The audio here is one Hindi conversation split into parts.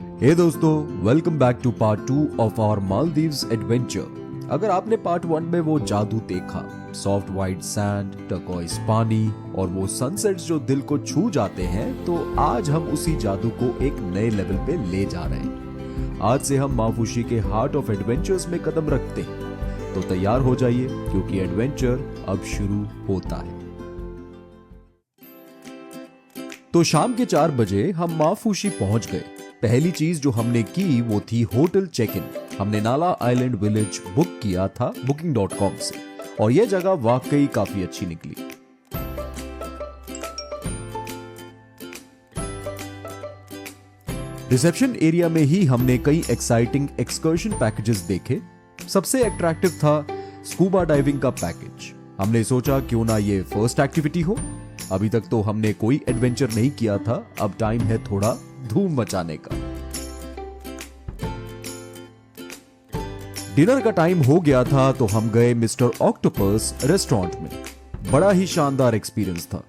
हे दोस्तों, welcome back to part 2 of our Maldives adventure. अगर आपने पार्ट 1 में वो जादू देखा, सॉफ्ट वाइट सैंड, टर्कोइज पानी और वो सनसेट्स जो दिल को छू जाते हैं, तो आज हम उसी जादू को एक नए लेवल पे ले जा रहे हैं। आज से हम माफुशी के हार्ट ऑफ एडवेंचर्स में कदम रखते हैं, तो तैयार हो जाइए क्योंकि एडवेंचर अब शुरू होता है। तो शाम के 4 बजे हम माफुशी पहुंच गए। पहली चीज जो हमने की वो थी होटल चेक इन। हमने नाला आइलैंड विलेज बुक किया था booking.com से, और यह जगह वाकई काफी अच्छी निकली। रिसेप्शन एरिया में ही हमने कई एक्साइटिंग एक्सकर्शन पैकेजेस देखे। सबसे अट्रैक्टिव था स्कूबा डाइविंग का पैकेज। हमने सोचा क्यों ना ये फर्स्ट एक्टिविटी हो। अभी तक तो हमने कोई एडवेंचर नहीं किया था, अब टाइम है थोड़ा धूम मचाने का। डिनर का टाइम हो गया था तो हम गए मिस्टर ऑक्टोपस रेस्टोरेंट में। बड़ा ही शानदार एक्सपीरियंस था।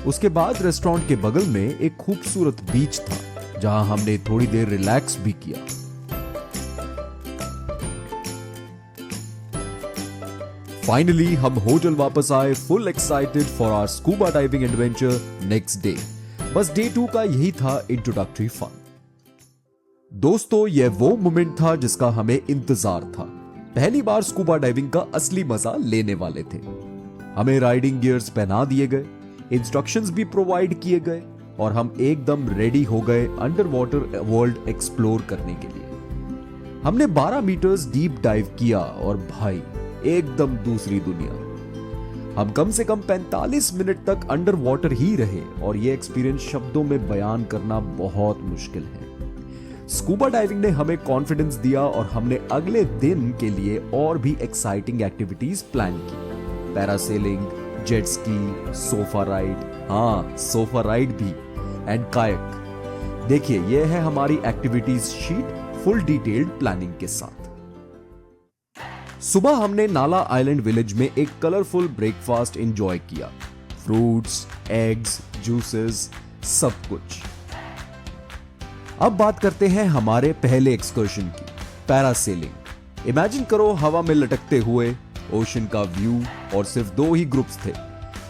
उसके बाद रेस्टोरेंट के बगल में एक खूबसूरत बीच था जहां हमने थोड़ी देर रिलैक्स भी किया। फाइनली हम होटल वापस आए, full excited for our scuba diving adventure next day. बस डे 2 का यही था इंट्रोडक्टरी फन। दोस्तों, यह वो मोमेंट था जिसका हमें इंतजार था। पहली बार स्कूबा डाइविंग का असली मजा लेने वाले थे। हमें राइडिंग गियर्स पहना दिए गए, इंस्ट्रक्शंस भी प्रोवाइड किए गए और हम एकदम रेडी हो गए अंडर वाटर वर्ल्ड एक्सप्लोर करने के लिए। हमने 12 मीटर्स डीप डाइव किया और भाई एकदम दूसरी दुनिया। हम कम से कम 45 मिनट तक अंडर वाटर ही रहे और यह एक्सपीरियंस शब्दों में बयान करना बहुत मुश्किल है। स्कूबा डाइविंग ने हमें कॉन्फिडेंस दिया और हमने अगले दिन के लिए और भी एक्साइटिंग एक्टिविटीज प्लान की। Parasailing, jet ski, sofa ride, sofa ride भी, एंड कायक। देखिए, यह है हमारी activities sheet full detailed planning के साथ। सुबह हमने नाला आइलैंड विलेज में एक कलरफुल ब्रेकफास्ट एंजॉय किया। फ्रूट्स, एग्स, जूसेस, सब कुछ। अब बात करते हैं हमारे पहले एक्सकर्शन की, पैरासेलिंग। इमेजिन करो हवा में लटकते हुए ओशन का व्यू, और सिर्फ 2 ही ग्रुप्स थे,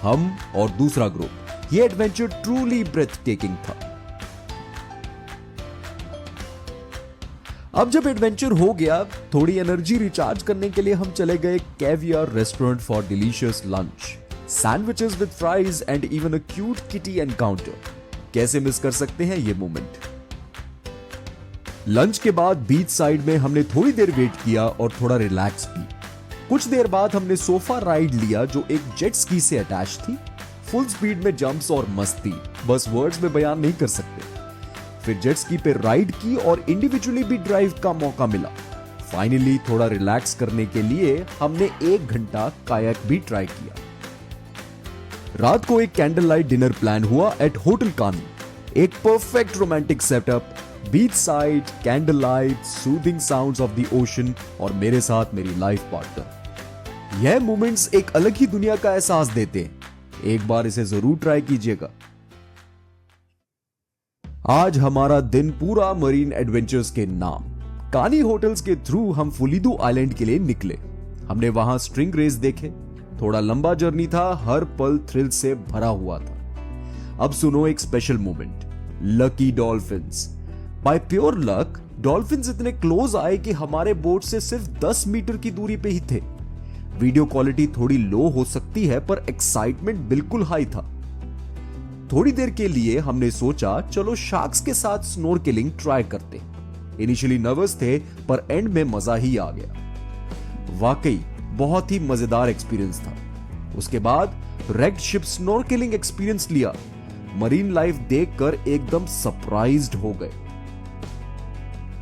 हम और दूसरा ग्रुप। ये एडवेंचर ट्रूली ब्रेथ टेकिंग था। अब जब एडवेंचर हो गया, थोड़ी एनर्जी रिचार्ज करने के लिए हम चले गए caviar restaurant for delicious lunch, sandwiches with fries and even a cute kitty encounter. कैसे मिस कर सकते हैं ये मोमेंट। लंच के बाद बीच साइड में हमने थोड़ी देर वेट किया और थोड़ा रिलैक्स भी। कुछ देर बाद हमने सोफा राइड लिया जो एक जेट स्की से अटैच थी। फुल स्पीड में जंप्स और मस्ती, बस वर्ड्स में बयान नहीं कर सकते। फिर जेट स्की पे राइड की और इंडिविजुअली भी ड्राइव का मौका मिला। फाइनली थोड़ा रिलैक्स करने के लिए हमने 1 घंटा कायाक भी ट्राई किया। रात को एक कैंडल लाइट डिनर प्लान हुआ एट होटल कानी। एक perfect romantic setup, beach side, candle light, soothing sounds of the ocean और मेरे साथ मेरी लाइफ पार्टनर। यह मोमेंट्स एक अलग ही दुनिया का एहसास देते हैं। एक बार इसे जरूर ट्राई कीजिएगा। आज हमारा दिन पूरा मरीन एडवेंचर्स के नाम। कानी होटल्स के थ्रू हम फुलिदू आइलैंड के लिए निकले। हमने वहां स्ट्रिंग रेस देखे। थोड़ा लंबा जर्नी था, हर पल थ्रिल से भरा हुआ था। अब सुनो एक special moment, lucky dolphins. By pure luck dolphins इतने क्लोज आए कि हमारे बोट से सिर्फ 10 मीटर की दूरी पे ही थे। वीडियो क्वालिटी थोड़ी लो हो सकती है, पर एक्साइटमेंट बिल्कुल हाई था। थोड़ी देर के लिए हमने सोचा चलो शार्क्स के साथ स्नोरकेलिंग ट्राई करते। इनिशियली नर्वस थे, पर एंड में मजा ही आ गया। वाकई बहुत ही मजेदार एक्सपीरियंस था। उसके बाद रेड शिप स्नोरकेलिंग एक्सपीरियंस लिया। मरीन लाइफ देखकर एकदम सरप्राइज्ड हो गए।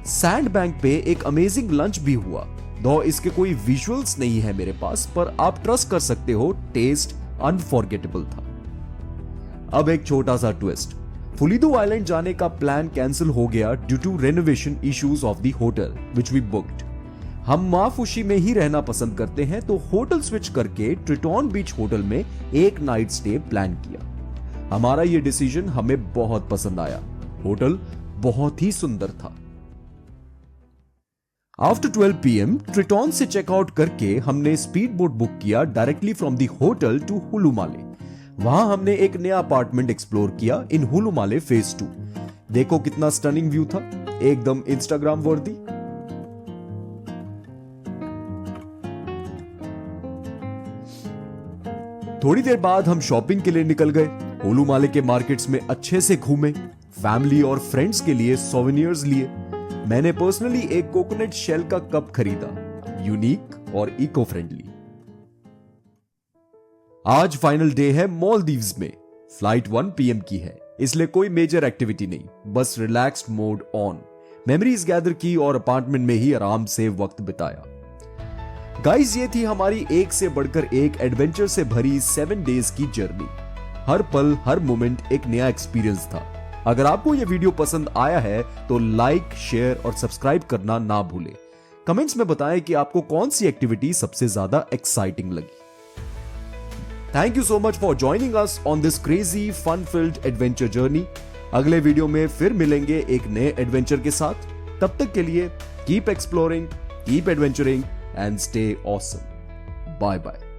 सैंड बैंक पे एक अमेजिंग लंच भी हुआ। दो इसके कोई विजुअल्स नहीं है मेरे पास, पर आप ट्रस्ट कर सकते हो, टेस्ट अनफॉरगेटेबल था। अब एक छोटा सा ट्विस्ट, फुलिदू आइलैंड जाने का प्लान कैंसिल हो गया due to renovation issues of the hotel which we booked. हम माफुशी में ही रहना पसंद करते हैं, तो होटल स्विच करके ट्रिटॉन बीच होटल में एक नाइट स्टे प्लान किया। हमारा ये डिसीजन हमें बहुत पसंद आया। होटल बहुत ही सुंदर था। आफ्टर 12 PM ट्रिटॉन से चेकआउट करके हमने स्पीड बोट बुक किया directly from the hotel to Hulhumale. वहां हमने एक नया अपार्टमेंट एक्सप्लोर किया इन हुलुमाले फेज 2। देखो कितना स्टनिंग व्यू था, एकदम इंस्टाग्राम वर्दी। थोड़ी देर बाद हम शॉपिंग के लिए निकल गए। हुलुमाले के मार्केट्स में अच्छे से घूमे, फैमिली और फ्रेंड्स के लिए सोवेनियर्स लिए। मैंने पर्सनली एक कोकोनट शेल का कप खरीदा, यूनिक और इको फ्रेंडली। आज फाइनल डे है मालदीव्स में। फ्लाइट 1 PM की है, इसलिए कोई मेजर एक्टिविटी नहीं, बस relaxed mode on. Memories gather की और अपार्टमेंट में ही आराम से वक्त बिताया। गाइस, ये थी हमारी एक से बढ़कर एक एडवेंचर से भरी 7 डेज की जर्नी। हर पल हर मोमेंट एक नया एक्सपीरियंस था। अगर आपको यह वीडियो पसंद आया है तो लाइक, शेयर और सब्सक्राइब करना ना भूलें। कमेंट्स में बताएं कि आपको कौन सी एक्टिविटी सबसे ज्यादा एक्साइटिंग लगी। Thank you so much for joining us on this crazy fun filled adventure journey. अगले वीडियो में फिर मिलेंगे एक नए एडवेंचर के साथ। तब तक के लिए keep exploring, keep adventuring and stay awesome. Bye bye.